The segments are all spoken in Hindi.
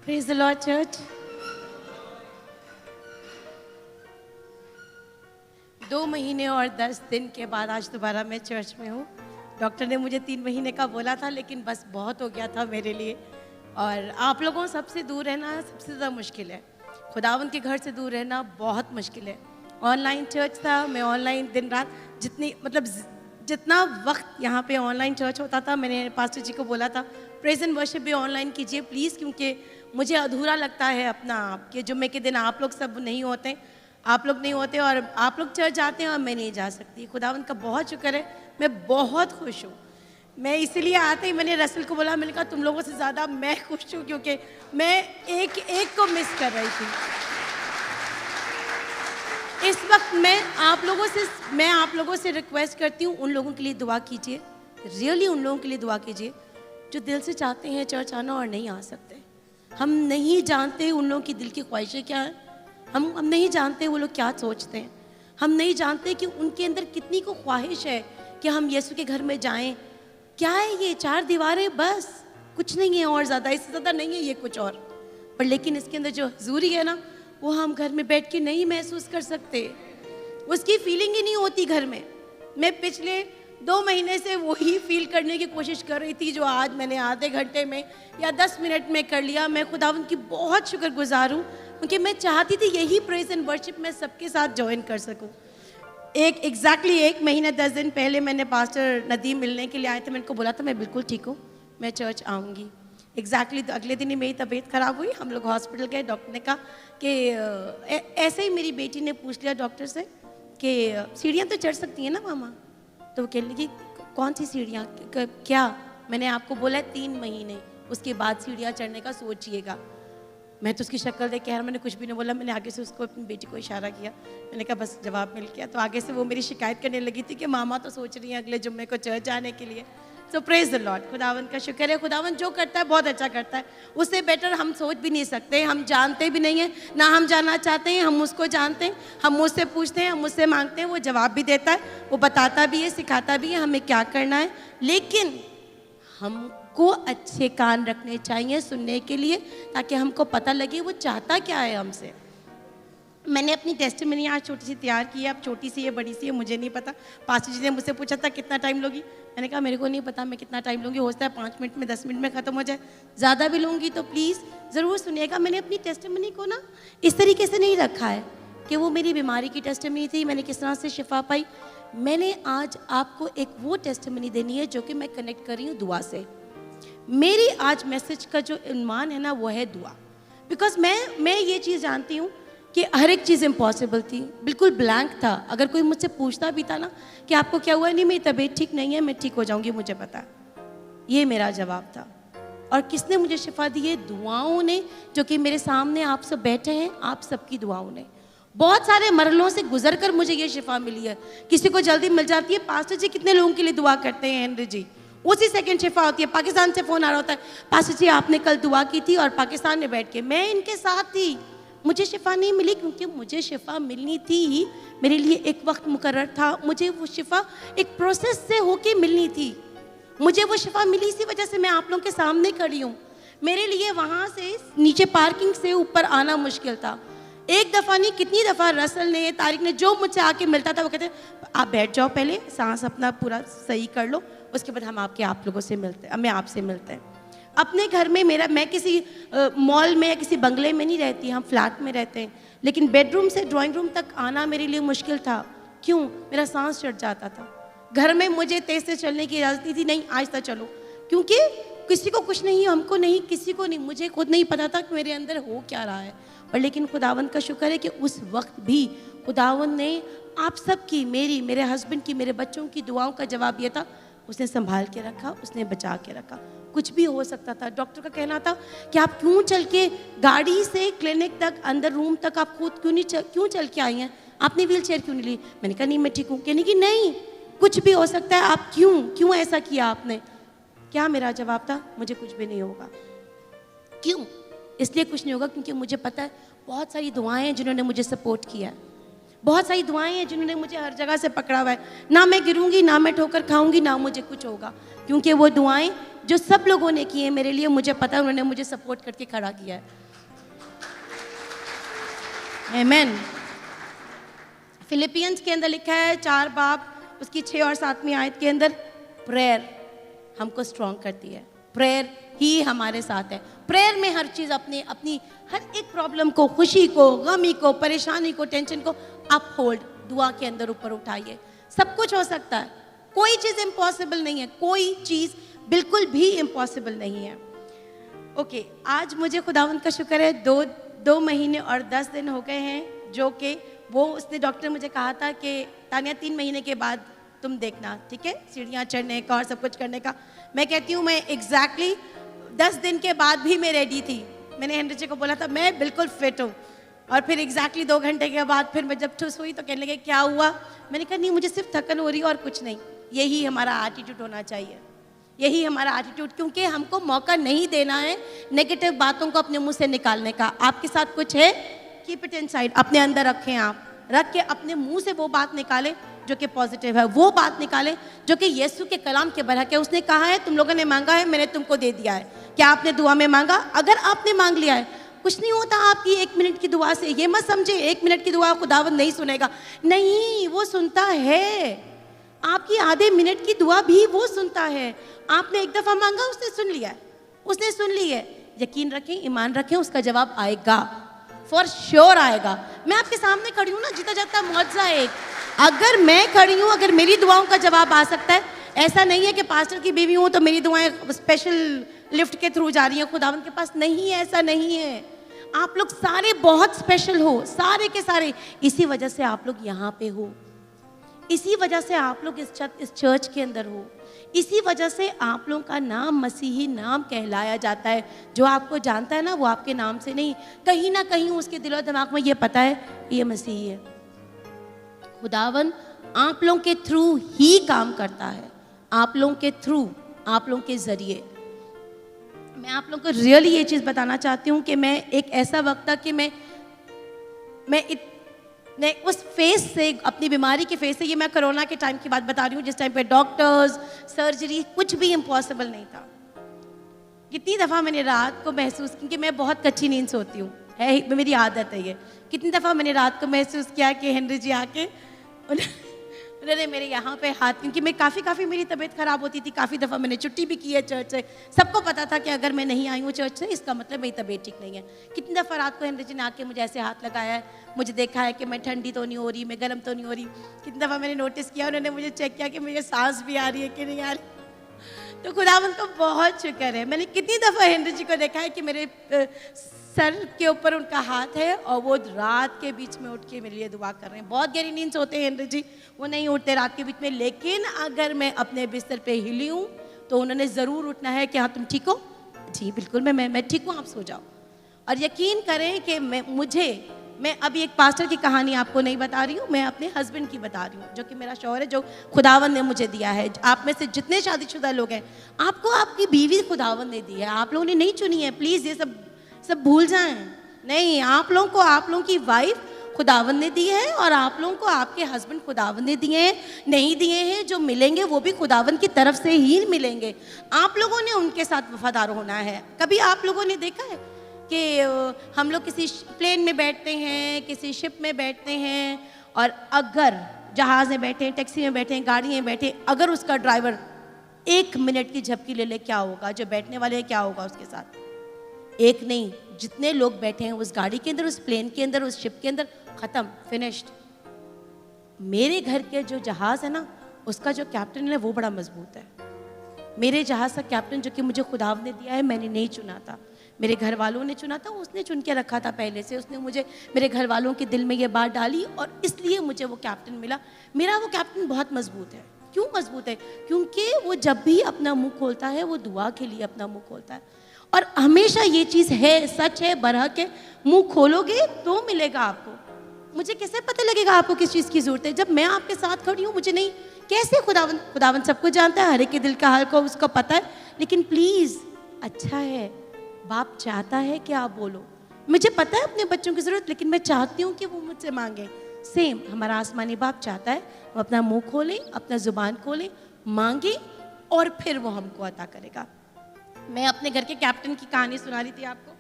Praise the Lord, church. 2 महीने और 10 दिन के बाद आज दोबारा मैं चर्च में हूँ। डॉक्टर ने मुझे 3 महीने का बोला था, लेकिन बस बहुत हो गया था मेरे लिए। और आप लोगों सबसे दूर रहना सबसे ज़्यादा मुश्किल है। खुदावंद के घर से दूर रहना बहुत मुश्किल है। ऑनलाइन चर्च था, मैं ऑनलाइन दिन रात जितना वक्त यहाँ पे ऑनलाइन चर्च होता था, मैंने पास्टर जी को बोला था प्रेज़ एंड वर्शिप भी ऑनलाइन कीजिए प्लीज़, क्योंकि मुझे अधूरा लगता है अपना आप कि जुम्मे के दिन आप लोग सब नहीं होते, आप लोग नहीं होते और आप लोग चर्च जाते हैं और मैं नहीं जा सकती। खुदावंद का बहुत शुक्र है, मैं बहुत खुश हूँ। मैं इसीलिए आते ही मैंने रसल को बोला, मैंने कहा तुम लोगों से ज़्यादा मैं खुश हूँ, क्योंकि मैं एक को मिस कर रही थी। इस वक्त मैं आप लोगों से रिक्वेस्ट करती हूँ, उन लोगों के लिए दुआ कीजिए, रियली उन लोगों के लिए दुआ कीजिए जो दिल से चाहते हैं चर्च आना और नहीं आ सकते। हम नहीं जानते उन लोगों की दिल की ख्वाहिशें क्या हैं, हम नहीं जानते वो लोग क्या सोचते हैं, हम नहीं जानते कि उनके अंदर कितनी को ख्वाहिश है कि हम यीशु के घर में जाएं। क्या है ये 4 दीवारें, बस कुछ नहीं है और ज़्यादा, इससे ज़्यादा नहीं है ये कुछ और, पर लेकिन इसके अंदर जो हजूरी है ना, वो हम घर में बैठ के नहीं महसूस कर सकते, उसकी फीलिंग ही नहीं होती घर में। मैं पिछले 2 महीने से वही फील करने की कोशिश कर रही थी जो आज मैंने आधे घंटे में या 10 मिनट में कर लिया। मैं खुदावंद की बहुत शुक्रगुजार हूँ, क्योंकि मैं चाहती थी यही प्रेज एंड वर्शिप मैं सबके साथ ज्वाइन कर सकूँ। एग्जैक्टली 1 महीना 10 दिन पहले मैंने पास्टर नदीम मिलने के लिए आए थे, मैंने को बोला था मैं बिल्कुल ठीक हूँ, मैं चर्च आऊँगी। एग्जैक्टली अगले दिन ही मेरी तबीयत ख़राब हुई, हम लोग हॉस्पिटल गए। डॉक्टर ने कहा कि ऐसे ही मेरी बेटी ने पूछ लिया डॉक्टर से कि सीढ़ियाँ तो चढ़ सकती हैं ना मामा, तो वो कहने लगी कौन सी सीढ़ियाँ, क्या? मैंने आपको बोला 3 महीने उसके बाद सीढ़ियाँ चढ़ने का सोचिएगा। मैं तो उसकी शक्ल देख के यार मैंने कुछ भी नहीं बोला, मैंने आगे से उसको अपनी बेटी को इशारा किया, मैंने कहा बस जवाब मिल गया। तो आगे से वो मेरी शिकायत करने लगी थी कि मामा तो सोच रही हैं अगले जुम्मे को चर्च जाने के लिए। सो प्रेज द लॉर्ड, खुदावंद का शुक्र है। खुदावंद जो करता है बहुत अच्छा करता है, उससे बेटर हम सोच भी नहीं सकते, हम जानते भी नहीं हैं, ना हम जानना चाहते हैं, हम उसको जानते हैं। हम मुझसे पूछते हैं, हम मुझसे मांगते हैं, वो जवाब भी देता है, वो बताता भी है, सिखाता भी है हमें क्या करना है। लेकिन हमको अच्छे कान रखने चाहिए सुनने के लिए, ताकि हमको पता लगे वो चाहता क्या है हमसे। मैंने अपनी टेस्टिमनी आज छोटी सी तैयार की है, अब छोटी सी है बड़ी सी है मुझे नहीं पता। पास्टर जी ने मुझसे पूछा था कितना टाइम लोगी, मैंने कहा मेरे को नहीं पता मैं कितना टाइम लूँगी, हो सकता है 5 मिनट में 10 मिनट में ख़त्म हो जाए, ज़्यादा भी लूँगी तो प्लीज़ ज़रूर सुनिएगा। मैंने अपनी टेस्टिमनी को ना इस तरीके से नहीं रखा है कि वो मेरी बीमारी की टेस्टिमनी थी, मैंने किस तरह से शिफा पाई। मैंने आज आपको एक वो टेस्टिमनी देनी है जो कि मैं कनेक्ट कर रही हूँ दुआ से। मेरी आज मैसेज का जो उन्वान है ना वो है दुआ। बिकॉज मैं ये चीज़ जानती हूँ कि हर एक चीज़ इम्पॉसिबल थी, बिल्कुल ब्लैंक था। अगर कोई मुझसे पूछता भी था ना कि आपको क्या हुआ, नहीं मेरी तबीयत ठीक नहीं है, मैं ठीक हो जाऊँगी, मुझे पता है, ये मेरा जवाब था। और किसने मुझे शिफा दी है? दुआओं ने, जो कि मेरे सामने आप सब बैठे हैं, आप सबकी दुआओं ने। बहुत सारे मरलों से गुजर कर मुझे ये शिफा मिली है। किसी को जल्दी मिल जाती है, पास्टर जी कितने लोगों के लिए दुआ करते हैं हेनरी जी, उसी सेकंड शिफा होती है। पाकिस्तान से फ़ोन आ रहा होता है, पास्टर जी आपने कल दुआ की थी और पाकिस्तान में बैठ के मैं इनके साथ थी, मुझे शिफा नहीं मिली, क्योंकि मुझे शिफा मिलनी थी, मेरे लिए एक वक्त मुकर्रर था, मुझे वो शिफा एक प्रोसेस से होके मिलनी थी। मुझे वो शिफा मिली, इसी वजह से मैं आप लोगों के सामने खड़ी हूँ। मेरे लिए वहाँ से नीचे पार्किंग से ऊपर आना मुश्किल था। एक दफ़ा नहीं कितनी दफ़ा रसल ने, तारिक ने, जो मुझसे आके मिलता था वो कहते आप बैठ जाओ, पहले सांस अपना पूरा सही कर लो, उसके बाद हम आप लोगों से मिलते हैं, मैं आपसे मिलते हैं। अपने घर में मैं किसी मॉल में या किसी बंगले में नहीं रहती, हम फ्लैट में रहते हैं, लेकिन बेडरूम से ड्राइंग रूम तक आना मेरे लिए मुश्किल था। क्यों? मेरा सांस चढ़ जाता था। घर में मुझे तेज से चलने की इजाज़त नहीं थी, नहीं आज तक चलो, क्योंकि किसी को कुछ नहीं, हमको नहीं, किसी को नहीं, मुझे खुद नहीं पता था कि मेरे अंदर हो क्या रहा है। और लेकिन खुदावंद का शुक्र है कि उस वक्त भी खुदावंद ने आप सब की, मेरे हस्बैंड की, मेरे बच्चों की दुआओं का जवाब दिया था। उसने संभाल के रखा, उसने बचा के रखा। कुछ भी हो सकता था। डॉक्टर का कहना था कि आप क्यों चल के गाड़ी से क्लिनिक तक, अंदर रूम तक आप खुद क्यों चल के आई हैं, आपने व्हील चेयर क्यों नहीं ली? मैंने कहा नहीं मैं ठीक हूँ। कहने की नहीं, कुछ भी हो सकता है, आप क्यों ऐसा किया आपने? क्या मेरा जवाब था? मुझे कुछ भी नहीं होगा। क्यों? इसलिए कुछ नहीं होगा क्योंकि मुझे पता है बहुत सारी दुआएं हैं जिन्होंने मुझे सपोर्ट किया है, बहुत सारी दुआएं हैं जिन्होंने मुझे हर जगह से पकड़ा हुआ है। ना मैं गिरूंगी, ना मैं ठोकर खाऊंगी, ना मुझे कुछ होगा, क्योंकि वो दुआएं जो सब लोगों ने किए मेरे लिए, मुझे पता है उन्होंने मुझे सपोर्ट करके खड़ा किया है। आमीन। फिलिपियंस के अंदर लिखा है 4 बाब उसकी 6 और 7वीं आयत के अंदर, प्रेयर हमको स्ट्रॉन्ग करती है, प्रेयर ही हमारे साथ है। प्रेयर में हर चीज़ अपनी हर एक प्रॉब्लम को, खुशी को, गमी को, परेशानी को, टेंशन को अप होल्ड, दुआ के अंदर ऊपर उठाइए। सब कुछ हो सकता है, कोई चीज़ इम्पॉसिबल नहीं है, कोई चीज़ बिल्कुल भी इम्पॉसिबल नहीं है। ओके, आज मुझे खुदावंद का शुक्र है 2 महीने और 10 दिन हो गए हैं, जो कि वो उसने डॉक्टर मुझे कहा था कि तानिया 3 महीने के बाद तुम देखना, ठीक है, सीढ़ियाँ चढ़ने का और सब कुछ करने का। मैं कहती हूँ मैं एग्जैक्टली 10 दिन के बाद भी मैं रेडी थी। मैंने हेनरी जी को बोला था मैं बिल्कुल फिट हूँ, और फिर एग्जैक्टली 2 घंटे के बाद फिर मैं जब ठुस हुई तो कहने लगे क्या हुआ। मैंने कहा नहीं, मुझे सिर्फ थकन हो रही है और कुछ नहीं। यही हमारा एटीट्यूड होना चाहिए, यही हमारा एटीट्यूड, क्योंकि हमको मौका नहीं देना है नेगेटिव बातों को अपने मुंह से निकालने का। आपके साथ कुछ है, कीप इट इनसाइड, अपने अंदर रखें, आप रख के अपने मुंह से वो बात निकालें जो कि पॉजिटिव है, वो बात निकालें जो कि यीशु के कलाम के बरहक है। उसने कहा है तुम लोगों ने मांगा है, मैंने तुमको दे दिया है। क्या आपने दुआ में मांगा? अगर आपने मांग लिया है, कुछ नहीं होता आपकी 1 मिनट की दुआ से। ये मत समझे 1 मिनट की दुआ खुदावंद नहीं सुनेगा, नहीं, वो सुनता है। आपकी आधे मिनट की दुआ भी वो सुनता है। आपने एक दफा मांगा, उसने सुन लिया है, उसने सुन ली है। यकीन रखें, ईमान रखें, उसका जवाब आएगा, फॉर श्योर आएगा। मैं आपके सामने खड़ी हूँ ना, जीता जाता मौजज़ा एक। अगर मैं खड़ी हूँ, अगर मेरी दुआओं का जवाब आ सकता है, ऐसा नहीं है कि पास्टर की बीवी हूँ तो मेरी दुआएं स्पेशल लिफ्ट के थ्रू जा रही हैं खुदावंद के पास, नहीं है, ऐसा नहीं है। आप लोग सारे बहुत स्पेशल हो, सारे के सारे। इसी वजह से आप लोग यहाँ पे हो, इसी वजह से आप लोग इस चर्च के अंदर हो, इसी वजह से आप लोगों का नाम मसीही नाम कहलाया जाता है। जो आपको जानता है ना, वो आपके नाम से नहीं, कहीं ना कहीं उसके दिलो दिमाग में ये पता है ये मसीही है। खुदावन आप लोगों के थ्रू ही काम करता है, आप लोगों के थ्रू, आप लोगों के जरिए। मैं आप लोगों को रियली ये चीज़ बताना चाहती हूँ कि मैं एक ऐसा वक्त था कि मैं उस फेस से, अपनी बीमारी के फेस से, ये मैं कोरोना के टाइम की बात बता रही हूँ, जिस टाइम पे डॉक्टर्स, सर्जरी, कुछ भी इम्पॉसिबल नहीं था। कितनी दफ़ा मैंने रात को महसूस की कि मैं बहुत कच्ची नींद सोती हूँ, है मेरी आदत है ये। कितनी दफ़ा मैंने रात को महसूस किया कि हेनरी जी आके उन्होंने मेरे यहाँ पे हाथ, क्योंकि मैं काफ़ी मेरी तबीयत ख़राब होती थी, काफ़ी दफ़ा मैंने छुट्टी भी की है चर्च से। सबको पता था कि अगर मैं नहीं आई हूँ चर्च से, इसका मतलब मेरी तबीयत ठीक नहीं है। कितनी दफ़ा रात को हेनरी जी ने आके मुझे ऐसे हाथ लगाया है, मुझे देखा है कि मैं ठंडी तो नहीं हो रही, मैं गर्म तो नहीं हो रही। कितनी दफ़ा मैंने नोटिस किया, उन्होंने मुझे चेक किया कि मुझे सांस भी आ रही है कि नहीं आ रही। तो खुदावंद को बहुत शुक्र है। मैंने कितनी दफ़ा हेनरी जी को देखा है कि मेरे सर के ऊपर उनका हाथ है और वो रात के बीच में उठ के मेरे लिए दुआ कर रहे हैं। बहुत गहरी नींद सोते हैं हेनरी जी, वो नहीं उठते रात के बीच में, लेकिन अगर मैं अपने बिस्तर पे हिली हूँ तो उन्होंने ज़रूर उठना है कि हाँ तुम ठीक हो, जी बिल्कुल मैं ठीक हूँ, आप सो जाओ। और यकीन करें कि मैं अभी एक पास्टर की कहानी आपको नहीं बता रही हूँ, मैं अपने हस्बैंड की बता रही हूँ, जो कि मेरा शौहर है, जो खुदावंद ने मुझे दिया है। आप में से जितने शादीशुदा लोग हैं, आपको आपकी बीवी खुदावंद ने दी है, आप लोगों ने नहीं चुनी है। प्लीज़ ये सब भूल जाएं, नहीं, आप लोगों की वाइफ खुदावंद ने दी है और आप लोगों को आपके हस्बैंड खुदावंद ने दिए हैं, नहीं दिए हैं, जो मिलेंगे वो भी खुदावंद की तरफ से ही मिलेंगे। आप लोगों ने उनके साथ वफादार होना है। कभी आप लोगों ने देखा है कि हम लोग किसी प्लेन में बैठते हैं, किसी शिप में बैठते हैं, और अगर जहाज़ में बैठे हैं, टैक्सी में बैठे हैं, गाड़ी में बैठे, अगर उसका ड्राइवर 1 मिनट की झपकी ले ले, क्या होगा? जो बैठने वाले हैं क्या होगा उसके साथ? एक नहीं, जितने लोग बैठे हैं उस गाड़ी के अंदर, उस प्लेन के अंदर, उस शिप के अंदर, ख़त्म, फिनिश्ड। मेरे घर के जो जहाज़ है ना, उसका जो कैप्टन है वो बड़ा मजबूत है। मेरे जहाज़ का कैप्टन जो कि मुझे खुदावंद ने दिया है, मैंने नहीं चुना था, मेरे घर वालों ने चुना था, उसने चुन के रखा था पहले से। उसने मुझे, मेरे घर वालों के दिल में ये बात डाली और इसलिए मुझे वो कैप्टन मिला। मेरा वो कैप्टन बहुत मजबूत है। क्यों मजबूत है? क्योंकि वो जब भी अपना मुंह खोलता है, वो दुआ के लिए अपना मुंह खोलता है। और हमेशा ये चीज़ है, सच है, बरहक है, मुंह खोलोगे तो मिलेगा आपको। मुझे कैसे पता लगेगा आपको किस चीज़ की ज़रूरत है? जब मैं आपके साथ खड़ी हूँ, मुझे नहीं, कैसे? खुदावंद सब कुछ जानता है, हर एक के दिल का हाल को उसको पता है। लेकिन प्लीज़, अच्छा है, बाप चाहता है कि आप बोलो। मुझे पता है अपने बच्चों की ज़रूरत, लेकिन मैं चाहती हूँ कि वो मुझसे मांगे। सेम हमारा आसमानी बाप चाहता है वो अपना मुंह खोलें, अपना ज़ुबान खोलें, मांगे, और फिर वो हमको अता करेगा। मैं अपने घर के कैप्टन की कहानी सुना रही थी आपको।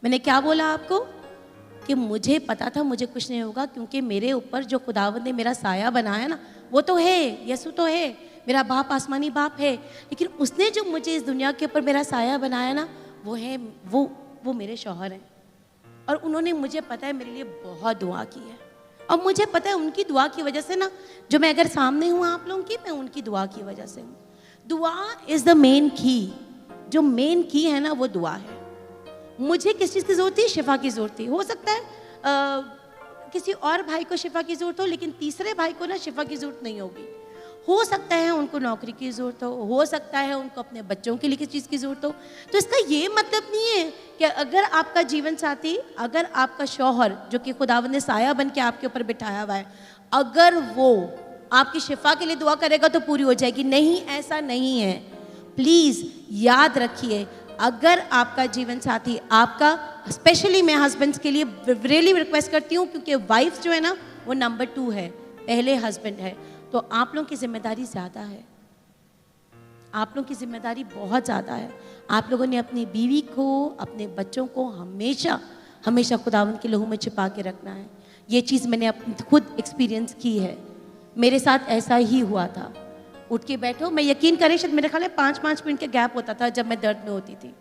मैंने क्या बोला आपको कि मुझे पता था मुझे कुछ नहीं होगा, क्योंकि मेरे ऊपर जो खुदावंद ने मेरा साया बनाया ना, वो तो है, यीशु तो है, मेरा बाप आसमानी बाप है, लेकिन उसने जो मुझे इस दुनिया के ऊपर मेरा साया बनाया ना, वो है वो मेरे शौहर हैं। और उन्होंने, मुझे पता है, मेरे लिए बहुत दुआ की है। और मुझे पता है उनकी दुआ की वजह से ना, जो मैं अगर सामने हूँ आप लोगों की, मैं उनकी दुआ की वजह से हूँ। दुआ इज़ द मेन की। जो मेन की है ना, वो दुआ है। मुझे किस चीज़ की ज़रूरत थी? शिफा की ज़रूरत थी। हो सकता है किसी और भाई को शिफा की ज़रूरत हो, लेकिन तीसरे भाई को ना शिफा की ज़रूरत नहीं होगी। हो सकता है उनको नौकरी की ज़रूरत हो सकता है उनको अपने बच्चों के लिए किसी चीज़ की ज़रूरत हो। तो इसका ये मतलब नहीं है कि अगर आपका जीवन साथी, अगर आपका शौहर, जो कि खुदावंद ने साया बन के आपके ऊपर बिठाया हुआ है, अगर वो आपकी शिफा के लिए दुआ करेगा तो पूरी हो जाएगी। नहीं, ऐसा नहीं है। प्लीज़ याद रखिए, अगर आपका जीवन साथी, आपका, स्पेशली मैं हस्बैंड्स के लिए रियली रिक्वेस्ट करती हूँ, क्योंकि वाइफ जो है ना, वो नंबर 2 है, पहले हस्बैंड है। तो आप लोगों की जिम्मेदारी ज़्यादा है, आप लोगों की जिम्मेदारी बहुत ज़्यादा है। आप लोगों ने अपनी बीवी को, अपने बच्चों को हमेशा हमेशा खुदावंद के लहू में छिपा के रखना है। ये चीज़ मैंने खुद एक्सपीरियंस की है, मेरे साथ ऐसा ही हुआ था। उठ के बैठो, मैं यकीन करें, शायद मेरे ख्याल है 5-5 मिनट का गैप होता था जब मैं दर्द में होती थी।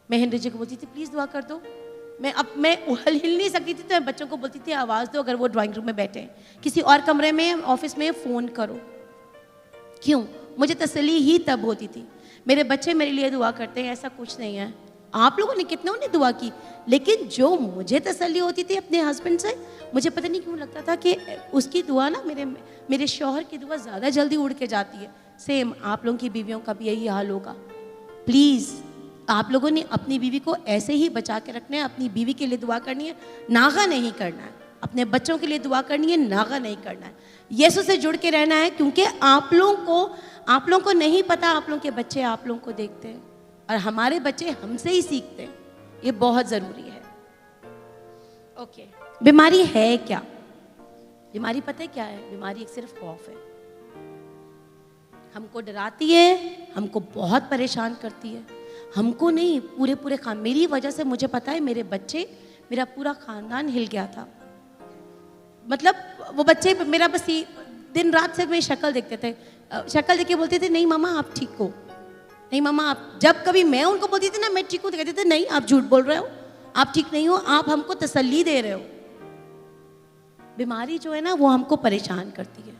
मैं हेनरी जी को बोलती थी प्लीज़ दुआ कर दो। मैं हिल नहीं सकती थी, तो मैं बच्चों को बोलती थी आवाज़ दो अगर वो ड्राइंग रूम में बैठे हैं, किसी और कमरे में, ऑफिस में फ़ोन करो। क्यों? मुझे तसल्ली ही तब होती थी। मेरे बच्चे मेरे लिए दुआ करते हैं, ऐसा कुछ नहीं है। आप लोगों ने, कितनों ने दुआ की, लेकिन जो मुझे तसल्ली होती थी अपने हस्बैंड से, मुझे पता नहीं क्यों लगता था कि उसकी दुआ ना, मेरे शौहर की दुआ ज़्यादा जल्दी उड़ के जाती है। सेम आप लोगों की बीवियों का भी यही हाल होगा। प्लीज़ आप लोगों ने अपनी बीवी को ऐसे ही बचा के रखना है। अपनी बीवी के लिए दुआ करनी है, नागा नहीं करना है। अपने बच्चों के लिए दुआ करनी है, नागा नहीं करना है। यीशु से जुड़ के रहना है, क्योंकि आप लोगों को नहीं पता, आप लोगों के बच्चे आप लोगों को देखते हैं और हमारे बच्चे हमसे ही सीखते हैं। ये बहुत ज़रूरी है। ओके, बीमारी है क्या? बीमारी पता है क्या है? बीमारी एक सिर्फ खौफ है। हमको डराती है, हमको बहुत परेशान करती है। हमको नहीं, पूरे मेरी वजह से, मुझे पता है, मेरे बच्चे, मेरा पूरा खानदान हिल गया था। मतलब वो बच्चे मेरा बस दिन रात से मेरी शक्ल देखते थे, शक्ल देख के बोलते थे नहीं मामा आप ठीक हो, नहीं मामा आप। जब कभी मैं उनको बोलती थी ना मैं ठीक हूँ, तो कहते थे नहीं आप झूठ बोल रहे हो, आप ठीक नहीं हो, आप हमको तसल्ली दे रहे हो। बीमारी जो है ना, वो हमको परेशान करती है,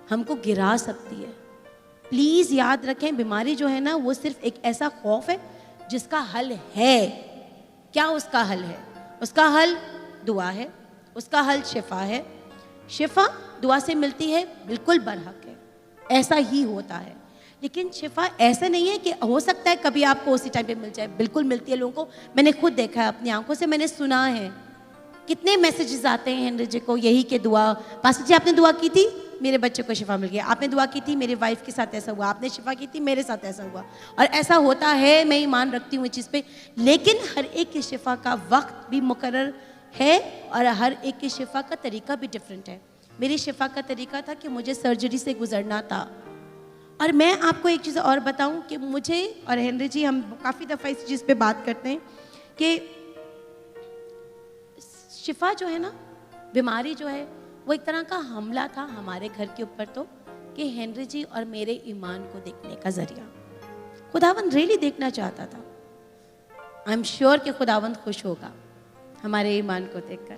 हमको गिरा सकती है। प्लीज़ याद रखें, बीमारी जो है ना, वो सिर्फ एक ऐसा खौफ है जिसका हल है। क्या उसका हल है? उसका हल दुआ है, उसका हल शिफा है। शिफा दुआ से मिलती है, बिल्कुल बरहक है, ऐसा ही होता है। लेकिन शिफा ऐसा नहीं है कि हो सकता है कभी आपको उसी टाइम पे मिल जाए, बिल्कुल मिलती है लोगों को। मैंने खुद देखा है, अपनी आंखों से मैंने सुना है। कितने मैसेजेस आते हैं हेनरी जी को यही कि दुआ, पास्टर जी आपने दुआ की थी, मेरे बच्चे को शिफा मिल गया, आपने दुआ की थी, मेरी वाइफ के साथ ऐसा हुआ, आपने शिफा की थी, मेरे साथ ऐसा हुआ। और ऐसा होता है, मैं ईमान रखती हूँ इस चीज़ पे। लेकिन हर एक की शिफा का वक्त भी मुकर्रर है और हर एक की शिफा का तरीका भी डिफरेंट है। मेरी शिफा का तरीका था कि मुझे सर्जरी से गुजरना था। और मैं आपको एक चीज़ और बताऊं कि मुझे और हेनरी जी, हम काफ़ी दफ़ा इस चीज़ पे बात करते हैं कि शिफा जो है ना, बीमारी जो है, वो एक तरह का हमला था हमारे घर के ऊपर, तो कि हेनरी जी और मेरे ईमान को देखने का जरिया। खुदावंद रियली देखना चाहता था। आई एम श्योर कि खुदावंद खुश होगा हमारे ईमान को देखकर।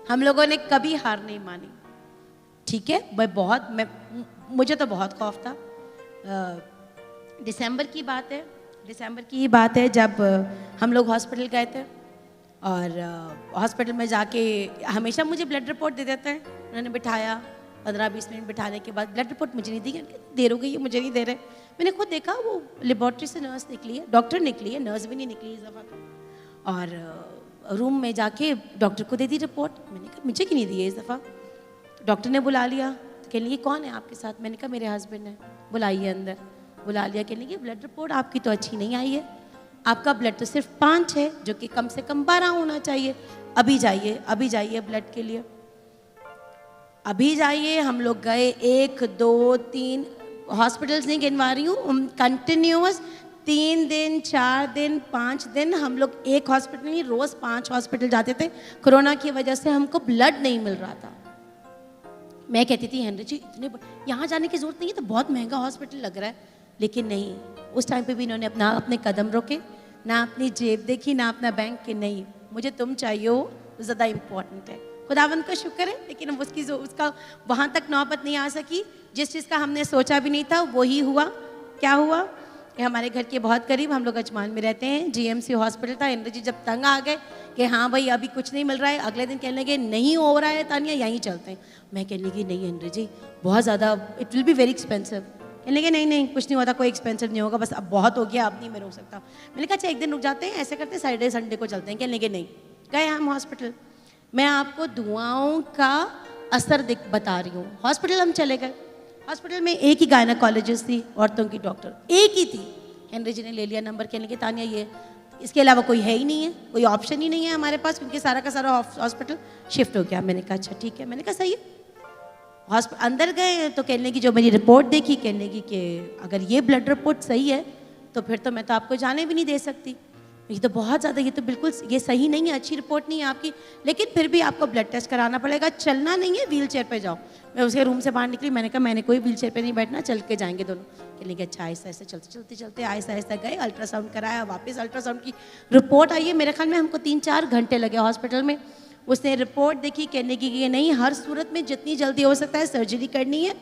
हम लोगों ने कभी हार नहीं मानी, ठीक है। मुझे तो बहुत खौफ था। दिसंबर की ही बात है जब हम लोग हॉस्पिटल गए थे। और हॉस्पिटल में जाके हमेशा मुझे ब्लड रिपोर्ट दे देते हैं। उन्होंने बिठाया, 15-20 मिनट बिठाने के बाद ब्लड रिपोर्ट मुझे नहीं दी, देर हो गई है, मुझे नहीं दे रहे। मैंने खुद देखा, वो लेबॉर्ट्री से नर्स निकली है, डॉक्टर निकली है, नर्स भी नहीं निकली इस दफ़ा तो। और रूम में जाके डॉक्टर को दे दी रिपोर्ट। मैंने कहा मुझे क्यों नहीं दी है इस दफ़ा? डॉक्टर ने बुला लिया, तो कहने लगी कौन है आपके साथ? मैंने कहा मेरे हस्बैंड है। बुलाइए अंदर, बुला लिया। कहने लगी ब्लड रिपोर्ट आपकी तो अच्छी नहीं आई है, आपका ब्लड तो सिर्फ 5 है, जो कि कम से कम 12 होना चाहिए। अभी जाइए ब्लड के लिए, अभी जाइए। हम लोग गए, 1 2 3 हॉस्पिटल्स नहीं गिनवा रही हूँ, कंटिन्यूअस 3 दिन, 4 दिन, 5 दिन हम लोग एक हॉस्पिटल नहीं, रोज 5 हॉस्पिटल जाते थे। कोरोना की वजह से हमको ब्लड नहीं मिल रहा था। मैं कहती थी हेनरी जी यहाँ जाने की जरूरत नहीं है, तो बहुत महंगा हॉस्पिटल लग रहा है। लेकिन नहीं, उस टाइम पे भी इन्होंने अपने कदम रोके, ना अपनी जेब देखी, ना अपना बैंक के, नहीं मुझे तुम चाहिए हो तो ज़्यादा इम्पोर्टेंट है। खुदावंत का शुक्र है, लेकिन उसका वहाँ तक नौबत नहीं आ सकी। जिस चीज़ का हमने सोचा भी नहीं था वही हुआ। क्या हुआ कि हमारे घर के बहुत करीब, हम लोग अजमान में रहते हैं, जीएमसी हॉस्पिटल था। हेनरी जी जब तंग आ गए कि हाँ भाई अभी कुछ नहीं मिल रहा है, अगले दिन कहने लगे नहीं हो रहा है तानिया, यहीं चलते हैं। मैं कहने लगी नहीं हेनरी जी बहुत ज़्यादा, it will be very expensive. कहने लगे नहीं नहीं कुछ नहीं होता, कोई एक्सपेंसिव नहीं होगा, बस अब बहुत हो गया, अब नहीं मैं रुक सकता। मैंने कहा अच्छा एक दिन रुक जाते हैं, ऐसे करते हैं सैटरडे संडे को चलते हैं। कहने लगे नहीं। गए हम हॉस्पिटल। मैं आपको दुआओं का असर बता रही हूँ। हॉस्पिटल हम चले गए। हॉस्पिटल में एक ही गायनाकोलॉजिस्ट थी, औरतों की डॉक्टर एक ही थी। हेनरी जी ने ले लिया नंबर, कहने लगे तानिया ये इसके अलावा कोई है ही नहीं है, कोई ऑप्शन ही नहीं है हमारे पास, क्योंकि सारा का सारा हॉस्पिटल शिफ्ट हो गया। मैंने कहा अच्छा ठीक है। मैंने कहा सही है। हॉस्पिटल अंदर गए तो कहने लगी, जो मेरी रिपोर्ट देखी, कहने लगी कि अगर ये ब्लड रिपोर्ट सही है तो फिर तो मैं तो आपको जाने भी नहीं दे सकती, ये तो बहुत ज़्यादा, ये तो बिल्कुल ये सही नहीं है, अच्छी रिपोर्ट नहीं है आपकी, लेकिन फिर भी आपको ब्लड टेस्ट कराना पड़ेगा, चलना नहीं है, व्हील चेयर पर जाओ। मैं उसके रूम से बाहर निकली, मैंने कहा मैंने कोई व्हील चेयर पर नहीं बैठना, चल के जाएंगे दोनों। कहने लगे अच्छा। आहिस्ता आहिस्ता चलते आहिस्ता आहिस्ता गए, अल्ट्रासाउंड कराया, वापस अल्ट्रासाउंड की रिपोर्ट आई है। मेरे ख्याल में हमको 3-4 घंटे लगे हॉस्पिटल में। उसने रिपोर्ट देखी, कहने की कि नहीं हर सूरत में जितनी जल्दी हो सकता है सर्जरी करनी है।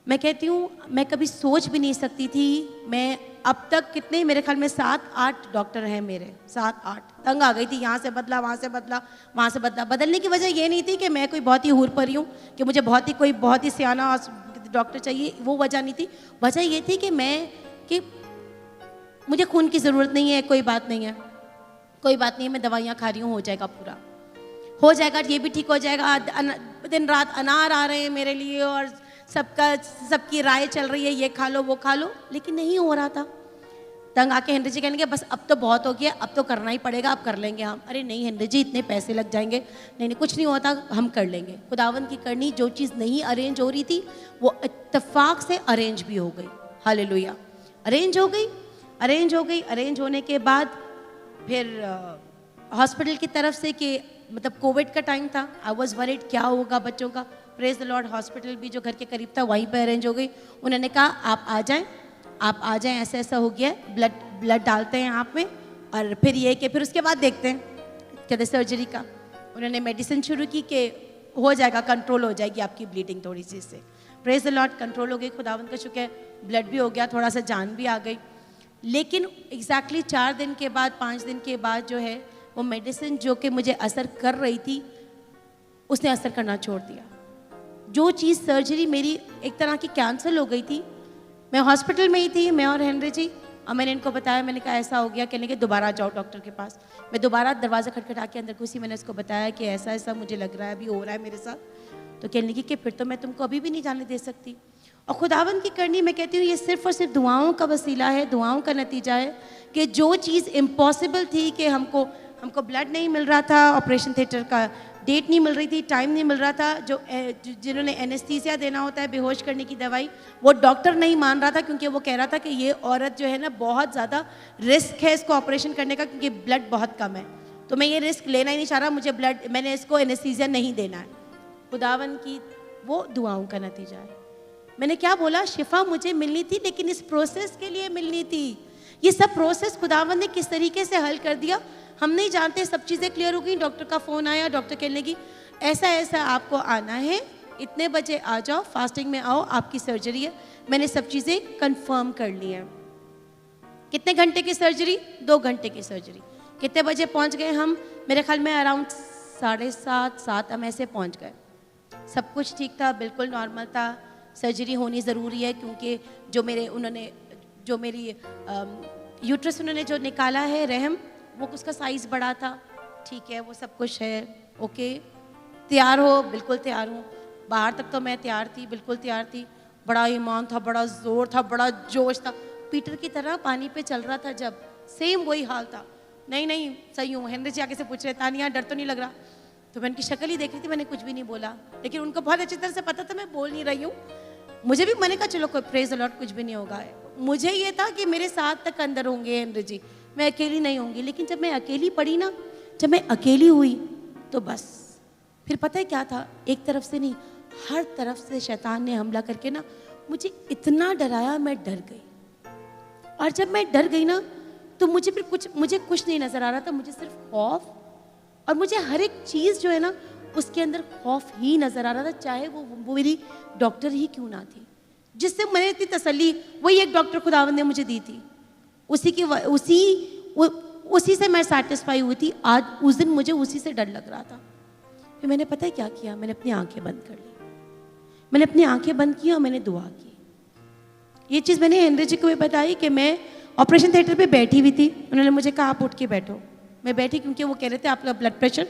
मैं कहती हूँ मैं कभी सोच भी नहीं सकती थी। मैं अब तक कितने, मेरे ख्याल में 7-8 डॉक्टर हैं मेरे, 7-8। तंग आ गई थी, यहाँ से बदला, वहाँ से बदला, वहाँ से बदला। बदलने की वजह ये नहीं थी कि मैं कोई बहुत ही हूर परी हूँ कि मुझे बहुत ही सियाना डॉक्टर चाहिए, वो वजह नहीं थी। वजह ये थी कि मुझे खून की ज़रूरत नहीं है, कोई बात नहीं है, कोई बात नहीं है, मैं दवाइयाँ खा रही हूँ, हो जाएगा, पूरा हो जाएगा, ये भी ठीक हो जाएगा। दिन रात अनार आ रहे हैं मेरे लिए और सबकी राय चल रही है, ये खा लो वो खा लो, लेकिन नहीं हो रहा था। तंग आके हेनरी जी कहने बस अब तो बहुत हो गया, अब तो करना ही पड़ेगा, अब कर लेंगे हम। अरे नहीं हेनरी जी इतने पैसे लग जाएंगे, नहीं कुछ नहीं होता, हम कर लेंगे। खुदावंत की करनी, जो चीज़ नहीं अरेंज हो रही थी वो इत्तेफाक से अरेंज भी हो गई। हालेलुया। अरेंज हो गई। अरेंज होने के बाद फिर हॉस्पिटल की तरफ से कि मतलब कोविड का टाइम था, आई वॉज वरीड क्या होगा बच्चों का। प्रेज द लॉर्ड, हॉस्पिटल भी जो घर के करीब था वहीं पर अरेंज हो गई। उन्होंने कहा आप आ जाएं, ऐसा ऐसा हो गया, ब्लड डालते हैं आप में, और फिर ये कि फिर उसके बाद देखते हैं कहते सर्जरी का। उन्होंने मेडिसिन शुरू की कि हो जाएगा, कंट्रोल हो जाएगी आपकी ब्लीडिंग थोड़ी सी इससे। प्रेज द लॉर्ड, कंट्रोल हो गई, खुदावंत का शुक्र है, ब्लड भी हो गया, थोड़ा सा जान भी आ गई। लेकिन एग्जैक्टली 4 दिन के बाद, 5 दिन के बाद जो है वो मेडिसिन जो कि मुझे असर कर रही थी उसने असर करना छोड़ दिया। जो चीज़ सर्जरी मेरी एक तरह की कैंसिल हो गई थी, मैं हॉस्पिटल में ही थी, मैं और हेनरी जी, और मैंने इनको बताया, मैंने कहा ऐसा हो गया। कहने के दोबारा जाओ डॉक्टर के पास। मैं दोबारा दरवाज़ा खटखटा के अंदर घुसी, मैंने उसको बताया कि ऐसा ऐसा मुझे लग रहा है, अभी हो रहा है मेरे साथ। तो कहने लगी कि फिर तो मैं तुमको अभी भी नहीं जाने दे सकती। और खुदावंत की करनी, मैं कहती हूँ ये सिर्फ और सिर्फ दुआओं का वसीला है, दुआओं का नतीजा है कि जो चीज़ इम्पॉसिबल थी कि हमको ब्लड नहीं मिल रहा था, ऑपरेशन थिएटर का डेट नहीं मिल रही थी, टाइम नहीं मिल रहा था, जिन्होंने एनेस्थीसिया देना होता है, बेहोश करने की दवाई, वो डॉक्टर नहीं मान रहा था, क्योंकि वो कह रहा था कि ये औरत जो है ना बहुत ज़्यादा रिस्क है इसको ऑपरेशन करने का, क्योंकि ब्लड बहुत कम है, तो मैं ये रिस्क लेना ही नहीं चाह रहा, मैंने इसको एनेस्थीसिया नहीं देना है। खुदावन की वो दुआओं का नतीजा है। मैंने क्या बोला, शिफा मुझे मिलनी थी, लेकिन इस प्रोसेस के लिए मिलनी थी। ये सब प्रोसेस खुदावन ने किस तरीके से हल कर दिया हम नहीं जानते। सब चीज़ें क्लियर हो गई। डॉक्टर का फ़ोन आया, डॉक्टर कहने लगी ऐसा ऐसा आपको आना है, इतने बजे आ जाओ, फास्टिंग में आओ, आपकी सर्जरी है। मैंने सब चीज़ें कंफर्म कर ली हैं। कितने घंटे की सर्जरी? 2 घंटे की सर्जरी। कितने बजे पहुंच गए हम? मेरे ख्याल में अराउंड 7:30 हम ऐसे पहुंच गए। सब कुछ ठीक था, बिल्कुल नॉर्मल था। सर्जरी होनी ज़रूरी है क्योंकि जो मेरी यूट्रस उन्होंने जो निकाला है रहम, वो उसका साइज़ बड़ा था। ठीक है, वो सब कुछ है, ओके। तैयार हो? बिल्कुल तैयार हूँ। बाहर तक तो मैं तैयार थी, बिल्कुल तैयार थी। बड़ा ईमान था, बड़ा ज़ोर था, बड़ा जोश था। पीटर की तरह पानी पे चल रहा था जब, सेम वही हाल था। नहीं सही हूँ। हेनरी जी आगे से पूछ रहे, तानिया डर तो नहीं लग रहा? तो मैं उनकी शक्ल ही देख रही थी, मैंने कुछ भी नहीं बोला, लेकिन उनको बहुत अच्छी तरह से पता था मैं बोल नहीं रही हूँ। मुझे भी, मैंने कहा चलो कोई प्रेज द लॉर्ड, कुछ भी नहीं होगा। मुझे ये था कि मेरे साथ तक अंदर होंगे हेनरी जी, मैं अकेली नहीं होंगी। लेकिन जब मैं अकेली पड़ी ना, जब मैं अकेली हुई तो बस फिर पता है क्या था, एक तरफ से नहीं, हर तरफ से शैतान ने हमला करके ना मुझे इतना डराया, मैं डर गई। और जब मैं डर गई ना तो मुझे फिर मुझे कुछ नहीं नजर आ रहा था, मुझे सिर्फ खौफ, और मुझे हर एक चीज़ जो है ना उसके अंदर खौफ ही नजर आ रहा था, चाहे वो मेरी डॉक्टर ही क्यों ना थी, जिससे मैंने इतनी तसल्ली, वही एक डॉक्टर खुदावंद ने मुझे दी थी, उसी से मैं सेटिस्फाई हुई थी। आज उस दिन मुझे उसी से डर लग रहा था। फिर मैंने पता है क्या किया, मैंने अपनी आंखें बंद कर ली, मैंने अपनी आंखें बंद की और मैंने दुआ की। ये चीज़ मैंने हेनरी जी को भी बताई कि मैं ऑपरेशन थिएटर पे बैठी हुई थी, उन्होंने मुझे कहा आप उठ के बैठो। मैं बैठी क्योंकि वो कह रहे थे आपका ब्लड प्रेशर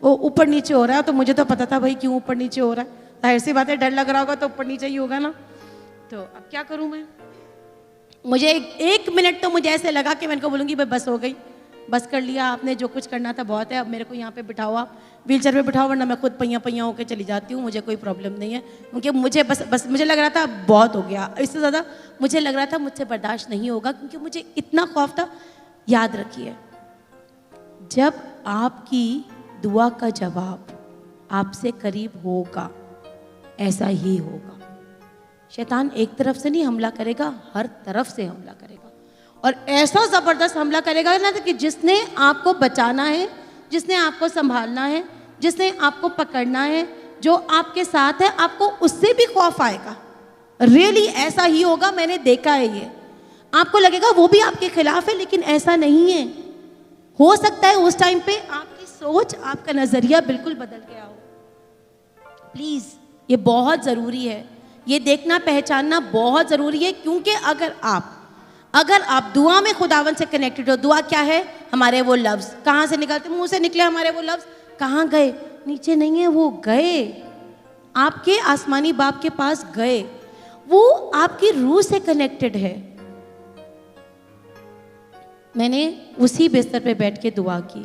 वो ऊपर नीचे हो रहा है, तो मुझे तो पता था भाई क्यों ऊपर नीचे हो रहा है, जाहिर सी बात है डर लग रहा होगा तो ऊपर नीचे ही होगा ना। तो अब क्या करूँ मैं, मुझे एक मिनट तो मुझे ऐसे लगा कि मैं इनको बोलूँगी भाई बस हो गई, बस कर लिया आपने, जो कुछ करना था बहुत है, अब मेरे को यहाँ पे बिठाओ, आप व्हीलचेयर पे बिठाओ, वरना मैं खुद पैया होकर चली जाती हूँ, मुझे कोई प्रॉब्लम नहीं है। क्योंकि मुझे बस मुझे लग रहा था बहुत हो गया, इससे ज़्यादा मुझे लग रहा था मुझसे बर्दाश्त नहीं होगा, क्योंकि मुझे इतना खौफ था। याद रखिए, जब आपकी दुआ का जवाब आपसे करीब होगा, ऐसा ही होगा। शैतान एक तरफ से नहीं हमला करेगा, हर तरफ से हमला करेगा, और ऐसा ज़बरदस्त हमला करेगा ना कि जिसने आपको बचाना है, जिसने आपको संभालना है, जिसने आपको पकड़ना है, जो आपके साथ है, आपको उससे भी खौफ आएगा। रियली ऐसा ही होगा, मैंने देखा है ये। आपको लगेगा वो भी आपके खिलाफ है, लेकिन ऐसा नहीं है। हो सकता है उस टाइम पे आपकी सोच, आपका नज़रिया बिल्कुल बदल गया हो। प्लीज़ ये बहुत ज़रूरी है, ये देखना पहचानना बहुत ज़रूरी है, क्योंकि अगर आप दुआ में खुदावन से कनेक्टेड हो, दुआ क्या है, हमारे वो लफ्ज़ कहाँ से निकलते, मुंह से निकले हमारे वो लफ्ज़, कहाँ गए, नीचे नहीं है, वो गए आपके आसमानी बाप के पास गए, वो आपकी रूह से कनेक्टेड है। मैंने उसी बिस्तर पे बैठ के दुआ की।